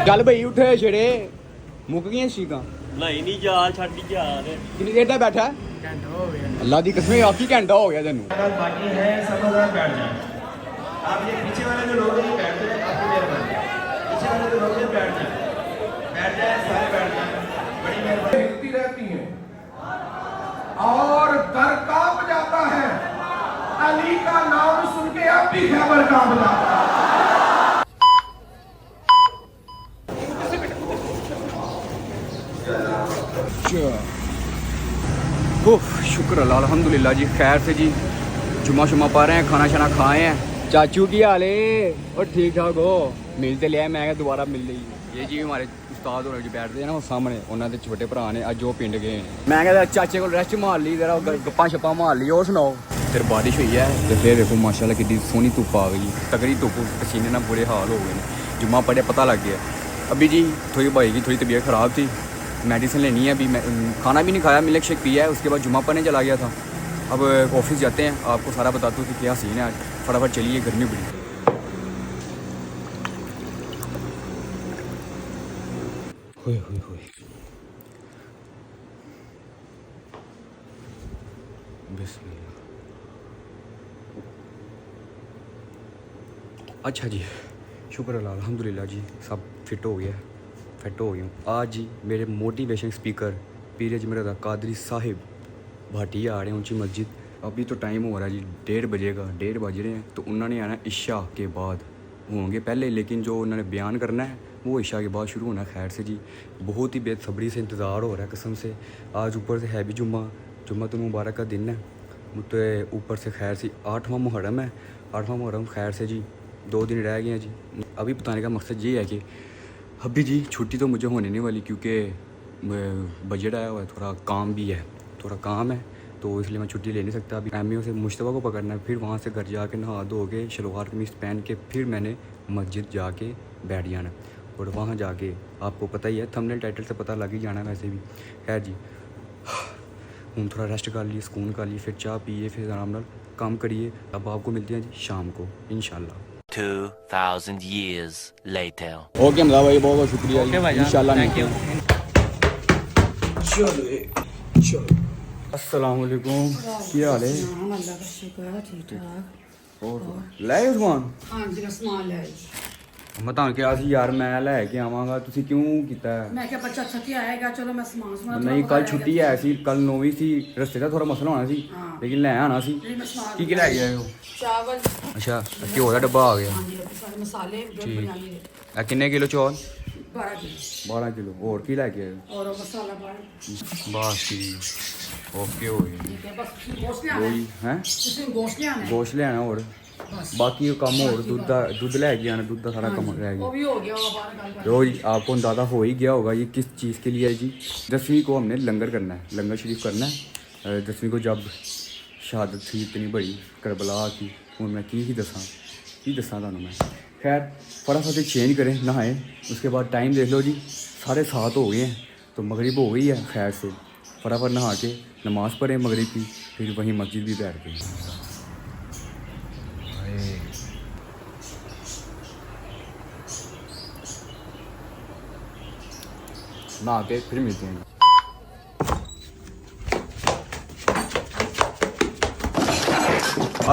ਚੱਲ ਬਈ ਉੱਠੇ ਛੇੜੇ ਮੁੱਕ ਗਈਆਂ ਸੀਕਾਂ ਨਹੀਂ ਨਹੀਂ ਜਾਲ ਛੱਡੀ ਜਾਲ ਕਿੰਨੀ ਦੇਰ ਦਾ ਬੈਠਾ घंटा हो गया। ਅੱਲਾ ਦੀ ਕਸਮ ਆਪ ਹੀ ਘੰਟਾ ਹੋ ਗਿਆ ਤੈਨੂੰ बाकी है सब जरा बैठ जाए आप ये पीछे वाले जो लोग हैं बैठ जाए आपकी मेहरबानी पीछे वाले जो लोग हैं बैठ जाए सारे बैठ जाए बड़ी मेहरबानी हिलती रहती हैं और घर कांप जाता है। अली का नाम सुन के अब भी खैबर कांप जाता है। शुक्र अल्लाह अल्हम्दुलिल्लाह जी खैर से जी जुम्मा शुमा पा रहे हैं खाना शाना खाए हैं चाचू की हाल है और ठीक ठाक हो मिलते लिया मैं दोबारा मिल रही ये जी हमारे उस्ताद होने जो बैठते हैं ना वो सामने उन्होंने छोटे भरा ने अज वो पिंड गए मैं कहता चाचे को रेस्ट मार ली जरा गप्पा शप्पा मार ली और सुनाओ फिर बारिश हुई है तो फिर देखो माशाल्लाह कितनी सोहनी धुप्प आ गई तगड़ी धुप्प पसीने ना बुरे हाल हो गए जुम्मा पढ़े पता लग गया अभी जी थोड़ी भाई की थोड़ी तबीयत ख़राब थी मेडिसिन लेनी है अभी मैं खाना भी नहीं खाया मिल्क शेक पिया है उसके बाद जुम्मा पढ़ने चला गया था अब ऑफिस जाते हैं आपको सारा बताता हूँ कि क्या सीन है आज फटाफट चलिए गर्मी बड़ी होए होए होए बिस्मिल्लाह अच्छा जी शुक्र अल्लाह अल्हम्दुलिल्लाह जी सब फिट हो गया फिट हो गई हूँ आज जी मेरे मोटिवेशन स्पीकर पीर अजमेर कादरी साहिब भाटी आ रहे हैं ऊंची मस्जिद अभी तो टाइम हो रहा है जी 1:30 बजेगा 1:30 बज रहे हैं तो उन्होंने आना इशा के बाद होंगे पहले लेकिन जो उन्होंने बयान करना है वो इशा के बाद शुरू होना है खैर से जी बहुत ही बेसब्री से इंतज़ार हो रहा है कसम से आज ऊपर से है भी जुम्मा तो मुबारक का दिन है तो ऊपर से खैर से 8वां मुहर्रम है 8वां मुहर्रम खैर से जी 2 दिन रह गए हैं जी अभी बताने का मकसद ये है कि अभी जी छुट्टी तो मुझे होने नहीं वाली क्योंकि बजट आया हुआ है थोड़ा काम भी है थोड़ा काम है तो इसलिए मैं छुट्टी ले नहीं सकता अभी एम से मुश्तबा को पकड़ना है फिर वहाँ से घर जाके नहा धो के शलवार कमीज पहन के फिर मैंने मस्जिद जाके बैठ जाना और वहाँ जाके आपको पता ही है थंबनेल टाइटल से पता लग ही जाना है वैसे भी खैर जी हूँ थोड़ा रेस्ट कर लिए सुकून कर लिए फिर चाह पिए फिर आराम नाल काम करिए अब आपको मिलते हैं जी शाम को इंशाल्लाह 2000 years later ओके हमदा भाई बहुत बहुत शुक्रिया ओके भाई इंशाल्लाह थैंक यू। चलो अस्सलाम वालेकुम क्या हाल है अल्लाह का शुक्र है ठीक ठाक और ਲੈ ਉਸਮਾਨ हाँ जी समान ले आई ਮੈਂ ਤਾਂ ਕਿਹਾ ਸੀ ਯਾਰ ਮੈਂ ਲੈ ਕੇ ਆਵਾਂਗਾ ਤੁਸੀਂ ਕਿਉਂ ਕੀਤਾ मैं क्या बच्चा थकी आएगा चलो मैं सामान सामान ਨਹੀਂ ਕੱਲ ਛੁੱਟੀ ਹੈ ਸੀ ਕੱਲ 9ਵੀਂ ਸੀ ਰਸਤੇ ਦਾ ਥੋੜਾ ਮਸਲਾ ਹੋਣਾ ਸੀ ਲੇਕਿਨ ਲੈ ਆਣਾ ਸੀ ਕੀ ਕੀ ਲੈ ਕੇ ਆਏ ਹੋ चावल ਅੱਛਾ ਘਿਓ ਦਾ ਡੱਬਾ ਆ ਗਿਆ हाँ जी सारे मसाले जो बिरयानी के ਇਹ ਕਿੰਨੇ ਕਿਲੋ ਚੌਲ 12 किलो 12 किलो ਹੋਰ ਕੀ ਲੈ ਕੇ ਆਏ ਹੋ और मसाला पाए ਬਸ ਠੀਕ ਓਕੇ ਹੋ ਗਈ ठीक है बस गोश्त ले आना ਕੋਈ ਹੈ इसमें गोश्त ले आना है ਗੋਸ਼ਤ ਲੈਣਾ ਹੋਰ ਬਾਕੀ ਉਹ ਕੰਮ ਹੋਰ ਦੁੱਧ ਲੈ ਕੇ ਆਣਾ ਦੁੱਧ ਦਾ ਸਾਰਾ ਕੰਮ ਰਹਿ वो गया भी हो गया वो बाहर गल तो जी आपको अंदाज़ा हो ही गया होगा ये किस चीज़ के लिए है जी 10वीं को हमने लंगर करना है लंगर शरीफ करना है 10वीं को जब शहादत थी इतनी बड़ी करबला की हूँ मैं की दसा तुहानू मैं खैर फटाफट चेंज करें नहाए उसके बाद टाइम देख लो जी 7:30 हो गए हैं तो मगरिब हो गई है खैर से फटाफट नहा के नमाज़ पढ़ें मगरिब की फिर वहीं मस्जिद भी बैठ गई नहा के फिर मिलते हैं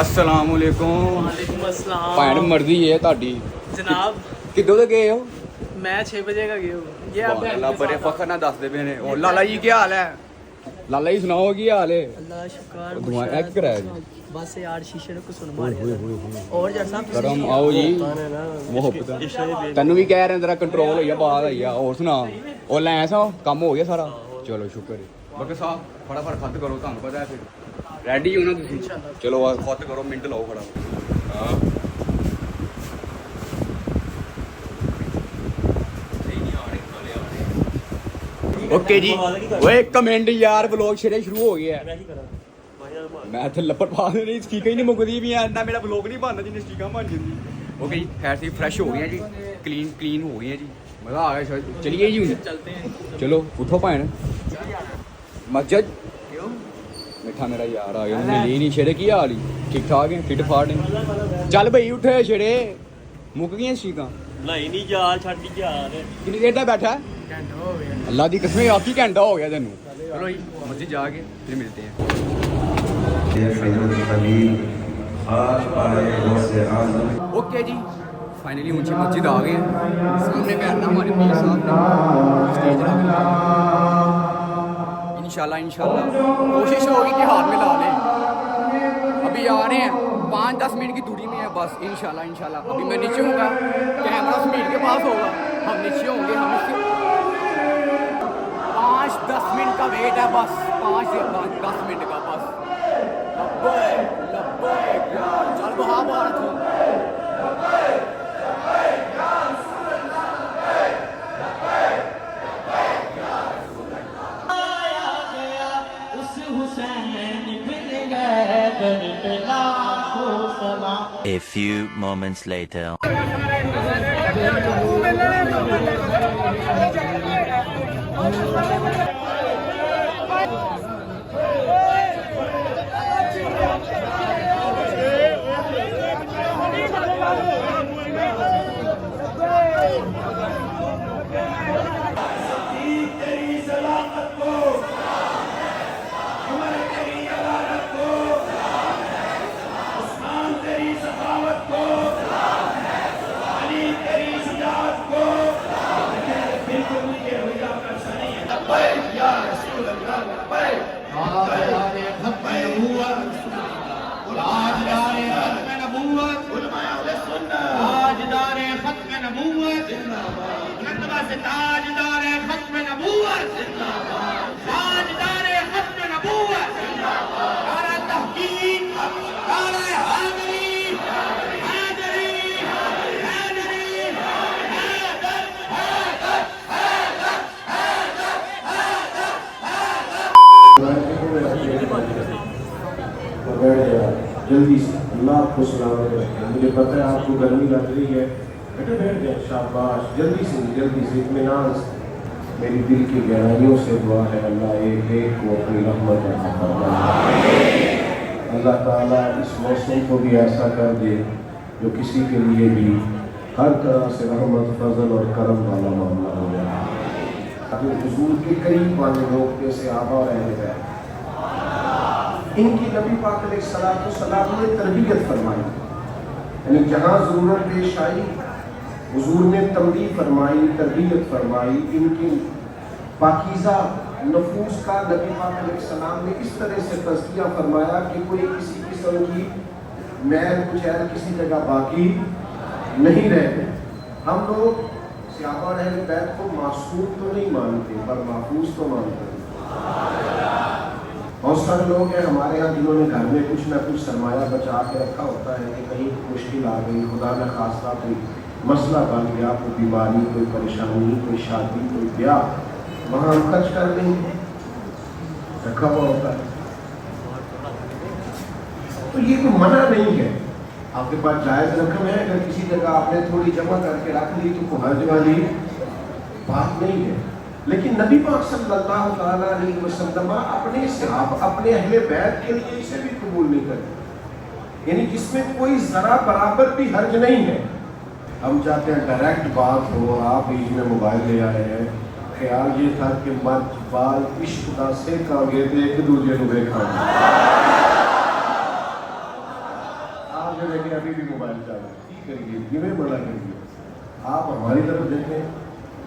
अस्सलाम वालेकुम वालेकुम अस्सलाम ਭੈਣ ਮਰਦੀ ਹੈ ਤੁਹਾਡੀ जनाब ਕਿੱਦੋਂ ਦੇ ਗਏ ਹੋ मैं 6 बजे का गया हूँ ये आप ਅੱਲਾ ਬੜੇ ਫਖਰ ਨਾਲ ਦੱਸਦੇ ਪਏ ਨੇ ਉਹ ਲਾਲਾ ਜੀ ਕੀ ਹਾਲ ਹੈ ਲਾਲਾ ਜੀ ਸੁਣਾਓ ਕੀ ਹਾਲ ਹੈ अल्लाह शुक्र दुआ एक कराया जी। बस यार शीशे ने कुछ सुन मार और जैसा ਕਰਮ ਆਓ ਜੀ ਮੁਹੱਬਤ ਤੈਨੂੰ ਵੀ ਕਹਿ ਰਹੇ ਤੇਰਾ ਕੰਟਰੋਲ ਹੋਈਆ ਬਾਤ ਹੋਈਆ ਹੋਰ ਸੁਣਾ ਉਹ ਲੈ ਸਾ ਕੰਮ ਹੋ ਗਿਆ ਸਾਰਾ ਚਲੋ ਸ਼ੁਕਰ ਹੈ ਬਕੇ ਸਾਹਿਬ ਫਟਾਫਟ ਖੱਤ ਕਰੋ ਤੁਹਾਨੂੰ ਪਤਾ ਹੈ ਫਿਰ ਰੈਡੀ ਹੋ ਨਾ ਤੁਸੀਂ ਚਲੋ ਆ ਖੱਤ ਕਰੋ ਮਿੰਟ ਲਾਓ ਫਟਾਫਟ ਹਾਂ ਓਕੇ ਜੀ ਓਏ ਕਮੈਂਟ ਯਾਰ ਵਲੌਗ ਛੇੜੇ ਸ਼ੁਰੂ ਹੋ ਗਿਆ ਮੈਂ ਇੱਥੇ ਲੱਪੜ ਪਾ ਦੇ ਨਹੀਂ ਸਟੀਕਾਂ ਹੀ ਨਹੀਂ ਮੁੱਕਦੀ ਵੀ ਐਂਦਾ ਮੇਰਾ ਵਲੌਗ ਨਹੀਂ ਬਣਦਾ ਜਿੰਨੇ ਸਟੀਕਾਂ ਬਣ ਜਾਂਦੀ ਓਕੇ ਜੀ ਖੈਰ ਸੀ ਫਰੈਸ਼ ਹੋ ਗਈਆਂ ਜੀ ਕਲੀਨ ਹੋ ਗਈਆਂ ਜੀ ਮਜ਼ਾ ਆ ਗਿਆ ਚਲੀਏ ਜੀ ਹੁਣ चलते हैं ਚਲੋ ਉਠੋ ਭੈਣ ਮਸਜਿਦ ਮਿੱਠਾ ਮੇਰਾ ਯਾਰ ਆ ਗਿਆ ਉਹਨੇ ਲਈ ਨਹੀਂ ਛੇੜੇ ਕੀ ਹਾਲ ਹੀ ਠੀਕ ਠਾਕ ਹੈ ਫਿੱਟ ਫਾਟ ਹੈ ਚੱਲ ਬਈ ਉੱਠੇ ਛੇੜੇ ਮੁੱਕ ਗਈਆਂ ਸਟੀਕਾਂ ਨਹੀਂ ਨਹੀਂ ਜਾਲ ਛੱਡੀ ਜਾਲ ਕਿੰਨੀ ਦੇਰ ਦਾ ਬੈਠਾ ہے ਘੰਟਾ ਹੋ ਗਿਆ اللہ دی قسم آپ ہی گھنٹہ ہو گیا تینوں چلو جی مسجد جا کے پھر ملتے ہیں اوکے جی فائنلی اونچی مسجد آ گئے ہیں سامنے بیٹھنا ہمارے پیر صاحب نے اسٹیج رکھ لیا انشاءاللہ کوشش ہوگی کہ ہاتھ میں لا لیں ابھی آ رہے ہیں 5-10 منٹ کی دوری میں ہے بس انشاءاللہ ابھی میں نیچے ہوں گا کیمرہ سپیڈ کے پاس ہوگا ہم نیچے ہوں گے ہم 5-10 منٹ کا ویٹ ہے بس 5-10 منٹ کا بس لبیک چل بہا بارت ہوں A few moments later. جلدی سے اللہ آپ کو سلامت رکھے مجھے پتہ ہے آپ کو گرمی لگ رہی ہے بیٹے بیٹھ جائیں شاباش جلدی سے اطمینان سے میری دل کی گہرائیوں سے دعا ہے اللہ ایک کو اپنی رحمت عطا فرمائے اللہ تعالیٰ اس موسم کو بھی ایسا کر دے جو کسی کے لیے بھی ہر طرح سے رحمت فضل اور کرم والا معاملہ ہو جائے حضور کے قریب والے لوگ جیسے آبا اور اہل بیت ان کی نبی پاک علیہ السلام نے تربیت فرمائی یعنی جہاں ضرورت پیش آئی حضور نے تنبیہ فرمائی تربیت فرمائی ان کی پاکیزہ نفوس کا نبی پاک علیہ السلام نے اس طرح سے تزکیہ فرمایا کہ کوئی کسی قسم کی میل کچیل کسی جگہ باقی نہیں رہتے ہم لوگ صحابہ اور اہل بیت کو معصوم تو نہیں مانتے پر محفوظ تو مانتے ہیں بہت سارے لوگ ہیں ہمارے ہاں جنہوں نے گھر میں کچھ نہ کچھ سرمایہ بچا کے رکھا ہوتا ہے کہ کہیں مشکل آ گئی خدا نہ خواستہ کوئی مسئلہ بن گیا کوئی بیماری کوئی پریشانی کوئی شادی کوئی بیاہ وہاں ہم خرچ کر دیں رکھا ہوا ہوتا ہے تو یہ کوئی منع نہیں ہے آپ کے پاس جائز رقم ہے اگر کسی جگہ آپ نے تھوڑی جمع کر کے رکھ لی تو کوئی حرج والی بات نہیں ہے لیکن نبی پاک صلی اللہ تعالیٰ علیہ وسلم اپنے صحابہ اپنے اہل بیت کے لیے اسے بھی قبول نہیں کرتے یعنی جس میں کوئی ذرا برابر بھی حرج نہیں ہے ہم چاہتے ہیں ڈائریکٹ بات ہو آپ بیچ میں موبائل لے آئے ہیں خیال یہ تھا کہ مرد بال عشق دا سے کھا گئے تھے ایک دوسرے کو دیکھا آپ جو دیکھیں ابھی بھی موبائل چاہ رہے ہیں ٹھیک کریے یہ میں بڑا کریے آپ ہماری طرف دیکھیں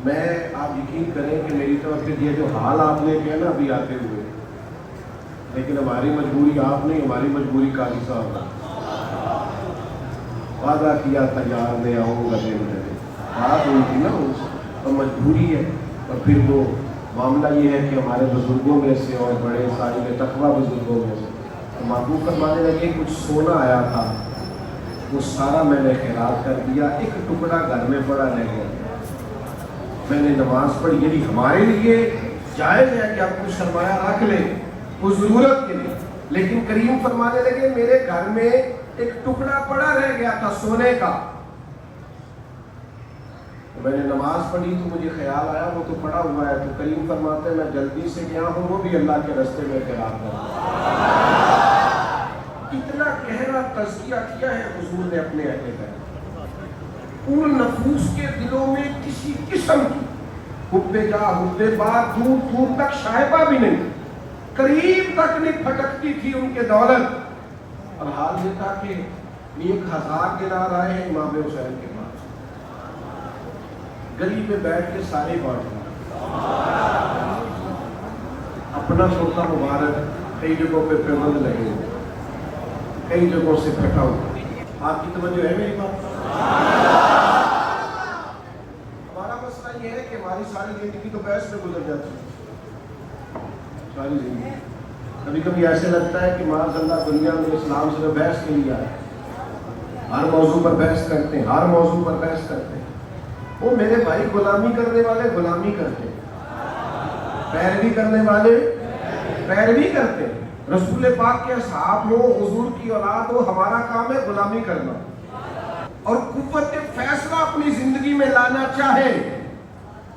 میں آپ یقین کریں کہ میری طرف سے یہ جو حال آپ نے کیا نا ابھی آتے ہوئے لیکن ہماری مجبوری آپ نہیں ہماری مجبوری قاضی صاحب وعدہ کیا تھا یار میں آؤں گا دے بات ہوئی تھی نا اور مجبوری ہے اور پھر وہ معاملہ یہ ہے کہ ہمارے بزرگوں میں سے اور بڑے صاحب تقویٰ بزرگوں میں سے تو محبوب فرمانے لگے کچھ سونا آیا تھا وہ سارا میں نے خیرات کر دیا ایک ٹکڑا گھر میں پڑا رہ گیا میں نے نماز پڑھی یعنی ہمارے لیے جائز ہے کہ آپ کچھ سرمایہ رکھ لیں کچھ ضرورت کے لیے لیکن کریم فرمانے لگے میرے گھر میں ایک ٹکڑا پڑا رہ گیا تھا سونے کا میں نے نماز پڑھی تو مجھے خیال آیا وہ تو پڑا ہوا ہے تو کریم فرماتے ہیں میں جلدی سے گیا ہوں وہ بھی اللہ کے راستے میں خیرات کر اتنا گہرا تزکیہ کیا ہے حضور نے اپنے اہل بیت उन नफूस के दिलों में किसी किस्म की हुब्बे जा हुब्बे बात दूर दूर तक शायबा भी नहीं, करीब तक नहीं फटकती थी उनके दौलत। और हाल ये था कि 1000 दिनार आए हैं इमाम हुसैन के पास, गली में बैठ के सारे बांट रहे, अपना कुर्ता मुबारक कई जगहों पे पैबंद लगे हुए, कई जगहों से फटा हुआ। आपकी तवज्जो है मेरी बात? हमारा मसला ये है कि हमारी सारी जिंदगी तो बहस में गुजर जाती है, सारी जिंदगी। कभी कभी ऐसे लगता है कि माज़अल्लाह दुनिया में इस्लाम से बहस के लिए आए, हर मौजू पर बहस करते हैं, हर मौजू पर बहस करते हैं। वो मेरे भाई गुलामी करने वाले गुलामी करते हैं, पैरवी करने वाले पैरवी करते हैं। रसूल पाक के असहाब हो, हुजूर की औलाद हो, हमारा काम है गुलामी करना। और कुव्वत फैसला अपनी जिंदगी में लाना चाहे,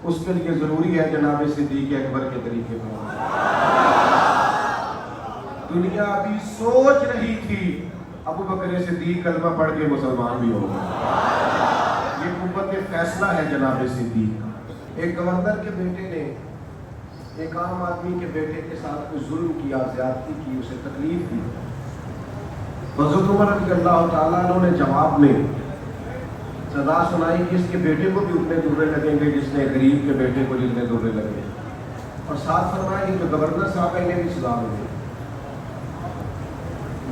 उसके लिए जरूरी है जनाब सिद्दीक अकबर के तरीके पर। दुनिया अभी सोच रही थी अबू बकर सिद्दीक कलमा पढ़ के मुसलमान भी हो गए। ये कुव्वत फैसला है जनाब सिद्दीक। एक गवर्नर के बेटे ने एक आम आदमी के बेटे के साथ कोई जुल्म किया, ज्यादती की, उसे तकलीफ दी। हज़रत उमर रज़ियल्लाहु ताला अन्हु ने जवाब में सजा सुनाई कि इसके बेटे को भी उतने दुर्रे लगेंगे जिसने गरीब के बेटे को जितने दुर्रे लगे, और साथ फरमाया कि जो गवर्नर साहब है इन्हें भी सजा मिलेगी।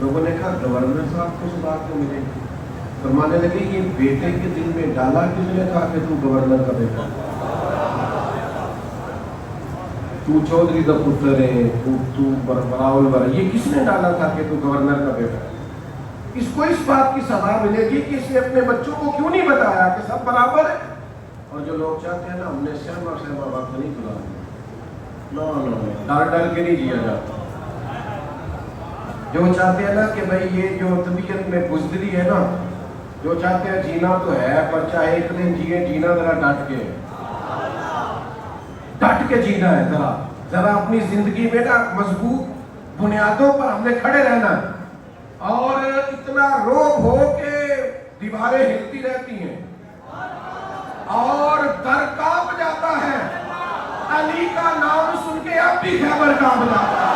लोगों ने कहा गवर्नर साहब को सजा क्यों मिलेगी? फरमाने लगे ये बेटे के दिल में डाला किसने था कि तू गवर्नर का बेटा, तू चौधरी का पुत्र है, तू बरावल वर, ये किसने डाला था कि तू गवर्नर का बेटा? इसको इस बात की सजा मिलेगी कि इसने अपने बच्चों को क्यों नहीं बताया कि सब बराबर है। और जो लोग चाहते हैं ना हमने सहमा सहमा वक्त नहीं खुला, नो डर डर के नहीं जिया जाता। जो चाहते हैं ना कि भाई ये जो तबीयत में बुज़दिली है ना, जो चाहते हैं जीना तो है पर चाहे एक दिन जिए, जीना जरा डट के जीना है, जरा अपनी जिंदगी में ना मजबूत बुनियादों पर हमने खड़े रहना। और इतना रोब हो के दीवारें हिलती रहती हैं और दर कांप जाता है, अली का नाम सुन के अब भी खैबर कांप जाता है।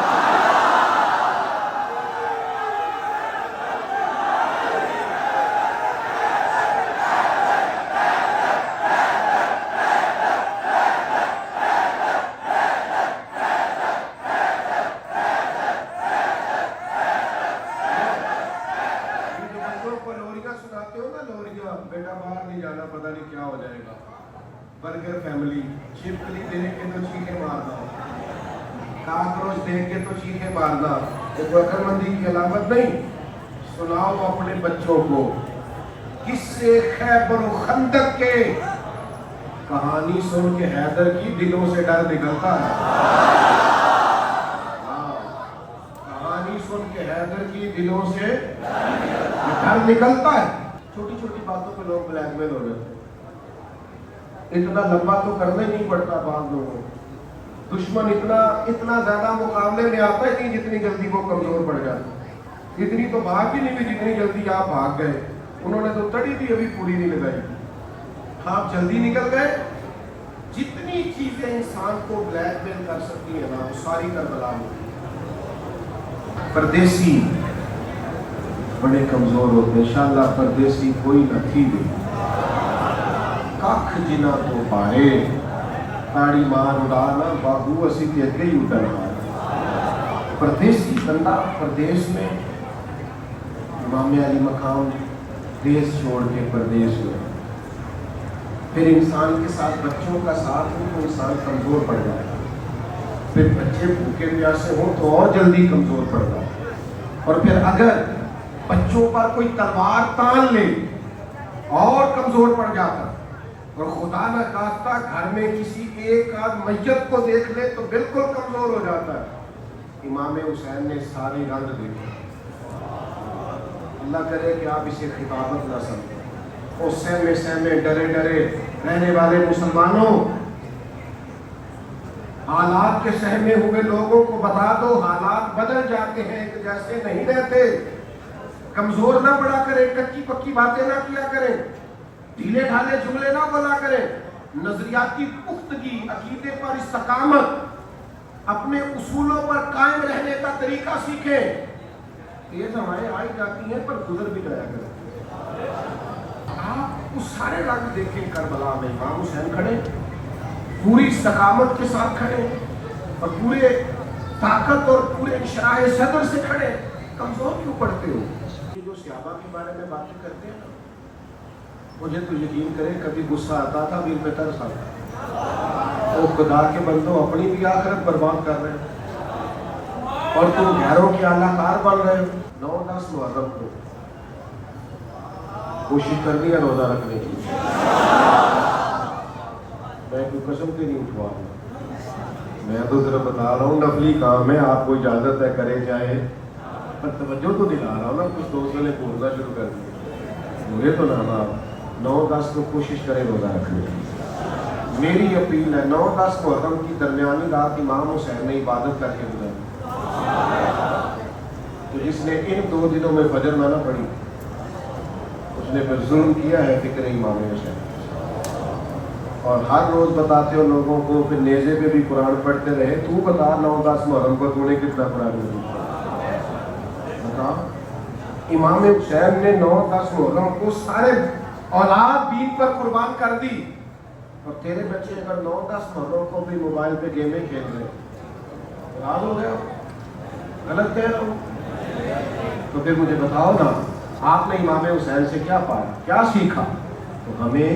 बेटा बाहर नहीं जाना, पता नहीं क्या हो जाएगा। बर्गर फैमिली, छिपकली देख के तो चीखें मारना, काकरोच देख के तो चीखें मारना, ये अकलमंदी की अलामत नहीं। सुनाओ अपने बच्चों को किससे खैबर खंदक के, कहानी सुन के हैदर की दिलों से डर निकलता है। कहानी सुन के हैदर की दिलों से डर निकलता है। छोटी छोटी बातों पे लोग ब्लैकमेल हो जाते हैं। इतना लंबा तो करना ही नहीं पड़ता बात लोगों को। दुश्मन इतना ज्यादा मुकाबले में आता ही नहीं जितनी जल्दी वो कमजोर पड़ जाता। इतनी तो भाग भी नहीं हुई जितनी जल्दी आप भाग गए। उन्होंने तो तड़ी भी अभी पूरी नहीं लगाई, आप जल्दी निकल गए। जितनी चीजें इंसान को ब्लैकमेल कर सकती है ना, वो सारी करबला में। परदेसी बड़े कमजोर होते हैं। इंशाअल्लाह परदेसी कोई न थी दे कख जिना तो पाए, ताड़ी मार उड़ाना बाबू असी ते अगे ही उड़न पाए। परदेसी बंदा परदेश में, इमाम अली मकाम देश छोड़ के परदेश में, फिर इंसान के साथ बच्चों का साथ हो तो इंसान कमजोर पड़ जाएगा। फिर बच्चे भूखे प्यासे हो तो और जल्दी कमजोर पड़ जाए। और फिर अगर बच्चों पर कोई तलवार तान ले और कमजोर पड़ जाता। और खुदा न खास्ता घर में किसी एक आध मैयत को देख ले तो बिल्कुल कमजोर हो जाता है। इमाम हुसैन ने सारे रंग देखे। अल्लाह करे कि आप इसे खिताबत न समझो। और सहमे डरे डरे रहने वाले मुसलमानों, हालात के सहमे हुए लोगों को बता दो, हालात बदल जाते हैं, एक जैसे नहीं रहते। कमजोर ना पड़ा करें, कच्ची पक्की बातें ना किया करें। ढीले ढाले जुमले ना बोला करें, नजरियाती पुख्तगी, अकीदे पर इस्तकामत, अपने उसूलों पर कायम रहने का तरीका सीखें। तेज हमारे आई जाती हैं पर गुजर भी जाया करें। आप उस सारे रंग देखें करबला में, इमाम हुसैन खड़े पूरी इस्तकामत के साथ खड़े और पूरे ताकत और पूरे शराह सदर से खड़े, कमजोर क्यों पड़ते हो? जो सहाबा के बारे में बातें करते हैं, मुझे तो यकीन करें कभी गुस्सा आता था, दिल पे तरस आता। तो खुदा के बंदो अपनी भी आखिरत बर्बाद कर रहे हो और तुम घरों के आलाकार बन रहे हो। 9-10 मुहर्रम को कोशिश करनी है रोजा रखने की। मैं कोई कसम से नहीं उठवा रहा, मैं तो सिर्फ बता रहा हूँ नफली काम है, आपको इजाजत है करे चाहे, पर तवज्जो तो दिला रहा हूँ ना। कुछ दोस्तों ने बोलना शुरू कर दिया, मुझे तो ना 9-10 को कोशिश करें रोजा रखने की। मेरी अपील है 9-10 मुहर्रम की दरमियानी रात इमाम हुसैन ने इबादत करके गुजारी, तो जिसने इन 2 दिनों में फजर ना पड़ी उसने फिर जुल्म किया है फिक्र इमाम हुसैन। और हर रोज बताते हो लोगों को, फिर नेज़े पे भी कुरान पढ़ते रहे। तू बता 9-10 मुहर्रम को तूने कितना कुरान बता। इमाम हुसैन ने 9-10 मुहर्रम को सारे औलाद दीन पर कुर्बान कर दी, और तेरे बच्चे अगर 9-10 मुहर्रम को भी मोबाइल पे गेमें खेल रहे, राज हो गया, गलत कह रहा हूँ। तो फिर मुझे बताओ ना, आपने इमाम हुसैन से क्या पाया, क्या सीखा? तो हमें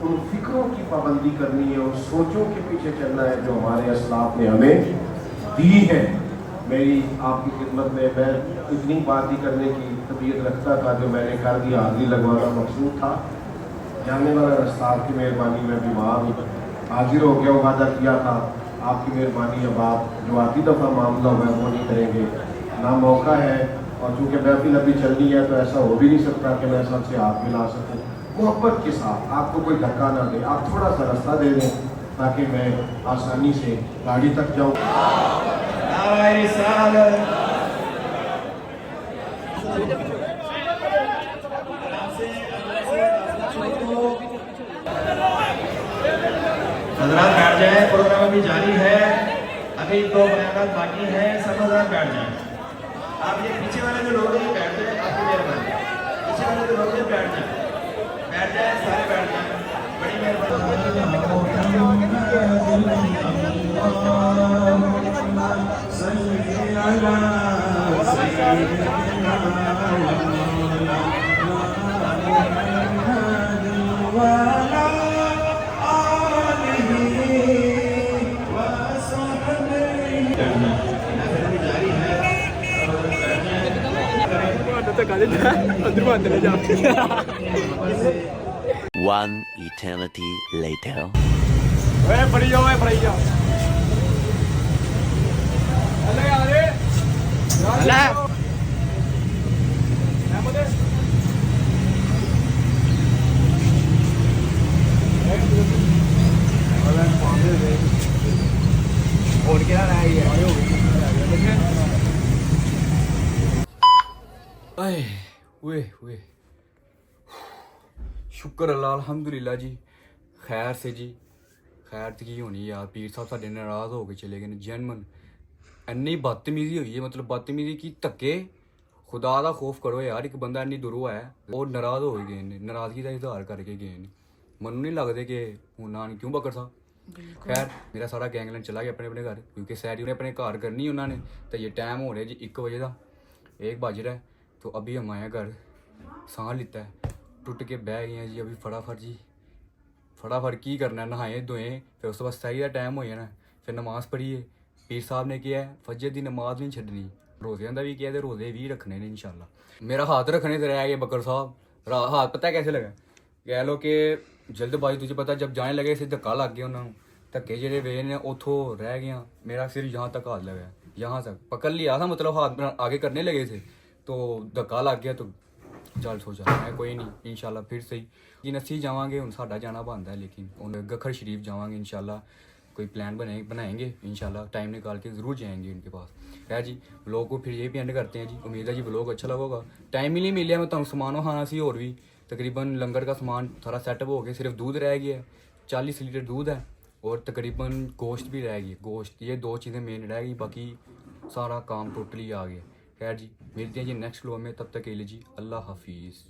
उन फिक्रों की पाबंदी करनी है, उन सोचों के पीछे चलना है जो हमारे असलाफ ने हमें दी है। मेरी आपकी खिदमत में मैं इतनी बात ही करने की तबीयत रखता था जो मैंने कर दिया, हाजिरी लगवाना मकसूद था। जाने वाला रास्ता आपकी मेहरबानी में बीमार हूँ, हाजिर हो गया, वादा किया था आपकी मेहरबानी। अब आप जो आती दफ़ा मामला हुआ है वो नहीं करेंगे, ना मौका है, और चूँकि महफिल अभी चलनी है तो ऐसा हो भी नहीं सकता कि मैं सबसे हाथ मिला सकूँ। मोहब्बत के साथ, आपको कोई धक्का ना दे, आप थोड़ा सा रास्ता दे दें ताकि मैं आसानी से गाड़ी तक जाऊँ। हजरात बैठ जाए, प्रोग्राम अभी जारी है, अभी 2 बयान बाकी हैं, सब हजरात बैठ जाए। आप ये पीछे वाले जो लोग हैं बैठ जाए, आपकी मेहरबानी। पीछे वाले जो लोग हैं बैठ जाए, सारे बैठ जाए, बड़ी One eternity later. ओए शुक्र अल्लाह अल्हम्दुलिल्लाह जी, खैर से जी, खैर तो की होनी यार। पीर साहब साढ़े नाराज़ हो के चले गए, जनमन इन्नी बदतमीजी हुई है, मतलब बदतमीजी की धक्के। खुदा का खौफ करो यार, एक बंदा इन्नी दूरों आया और नाराज़ हो गए ने, नाराज़गी का इजहार करके गए ने। मनु नहीं लगते कि हूँ नान क्यों बकर साहब। खैर मेरा सारा गैंगलैंड चला गया अपने अपने घर, क्योंकि सैरी उन्हें अपने घर करनी उन्होंने। तो ये टाइम हो रहा है जी 1 बजे का, 1 बज रहा है। तो अभी हम आए घर, सांस लिता है, टुट के बह गए हैं जी। अभी फटाफट जी, फटाफट की करना, नहाए धोए, फिर उस बाद सही का टाइम हो जाना, फिर नमाज़ पढ़िए। पीर साहब ने किया है फजर की नमाज नहीं छड्डनी, रोज़ियां का भी किया, रोज़े भी रखने ने इंशाल्लाह। मेरा हाथ रखने से रह गए बकर साहब, हाथ पता है कैसे लगा, कह लो कि जल्दबाजी, तुझे पता जब जाने लगे इसे धक्का लग गया उन्होंने, धक्के जेडे वे ने उतों रह गया। मेरा सिर यहाँ तक हाथ लगा, यहाँ तक पकड़ लिया था, मतलब हाथ आगे करने लगे थे तो धक्का लग गया। तो चल सोचा मैं कोई नहीं, इंशाल्लाह फिर सही जी नसी जावांगे। हुण साडा जाना बनता है, लेकिन हुण गखर शरीफ जावांगे इंशाल्लाह। कोई प्लान बनाएंगे इंशाल्लाह, टाइम निकाल के ज़रूर जाएंगे उनके पास। है जी, व्लॉग को फिर यही भी एंड करते हैं जी। उम्मीद है जी व्लॉग अच्छा लगेगा। टाइम ही नहीं मिले, मैं तुम समान खाना सी और भी تقریباً لنگر کا سامان سارا سیٹ اپ ہو گیا, صرف دودھ رہ گیا ہے, 40 لیٹر دودھ ہے, اور تقریباً گوشت بھی رہ گئی, گوشت, یہ 2 چیزیں مین رہ گئی, باقی سارا کام ٹوٹلی آ گیا. خیر جی, ملتے ہیں جی نیکسٹ ولاگ میں, تب تک کے لیے جی اللہ حافظ.